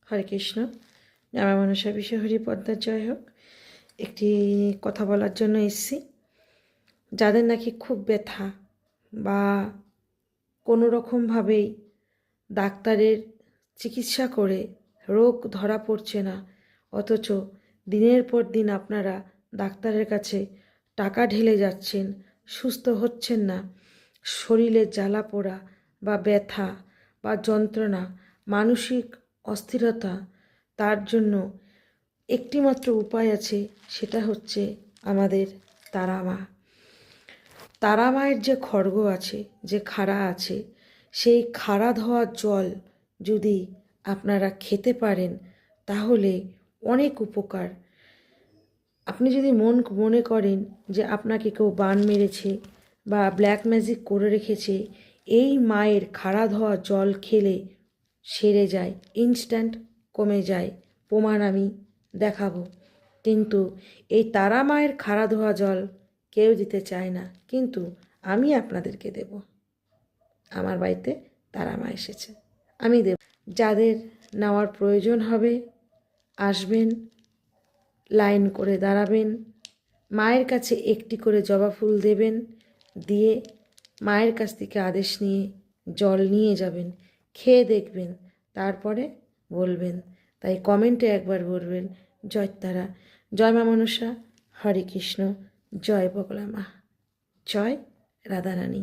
হরে কৃষ্ণ। আমার মনসা বিশ্ব হরি পদ্মার জয় হোক। একটি কথা বলার জন্য এসেছি। যাদের নাকি খুব ব্যথা বা কোনো রকমভাবেই ডাক্তারের চিকিৎসা করে রোগ ধরা পড়ছে না, অথচ দিনের পর দিন আপনারা ডাক্তারের কাছে টাকা ঢেলে যাচ্ছেন, সুস্থ হচ্ছেন না, শরীরে জ্বালা পোড়া বা ব্যথা বা যন্ত্রণা, মানসিক অস্থিরতা, তার জন্য একটিমাত্র উপায় আছে, সেটা হচ্ছে আমাদের তারা মা। তারা মায়ের যে খড়গ আছে, যে খাড়া আছে, সেই খাড়া ধোয়া জল যদি আপনারা খেতে পারেন তাহলে অনেক উপকার। আপনি যদি মনে করেন যে আপনাকে কেউ বান মেরেছে বা ব্ল্যাক ম্যাজিক করে রেখেছে, এই মায়ের খাড়া ধোয়া জল খেলে সেরে যায়, ইনস্ট্যান্ট কমে যায়। প্রমাণ আমি দেখাবো। কিন্তু এই তারা মায়ের খাড়া ধোয়া জল কেউ দিতে চায় না, কিন্তু আমি আপনাদেরকে দেব। আমার বাড়িতে তারা মা এসেছে, আমি দেব। যাদের নেওয়ার প্রয়োজন হবে আসবেন, লাইন করে দাঁড়াবেন, মায়ের কাছে একটি করে জবা ফুল দেবেন, দিয়ে মায়ের কাছ থেকে আদেশ নিয়ে জল নিয়ে যাবেন, খেয়ে দেখবেন, তারপরে বলবেন। তাই কমেন্টে একবার বলবেন জয় তারা, জয় মা মনসা, হরে কৃষ্ণ, জয় বগলা মা, জয় রাধারানী।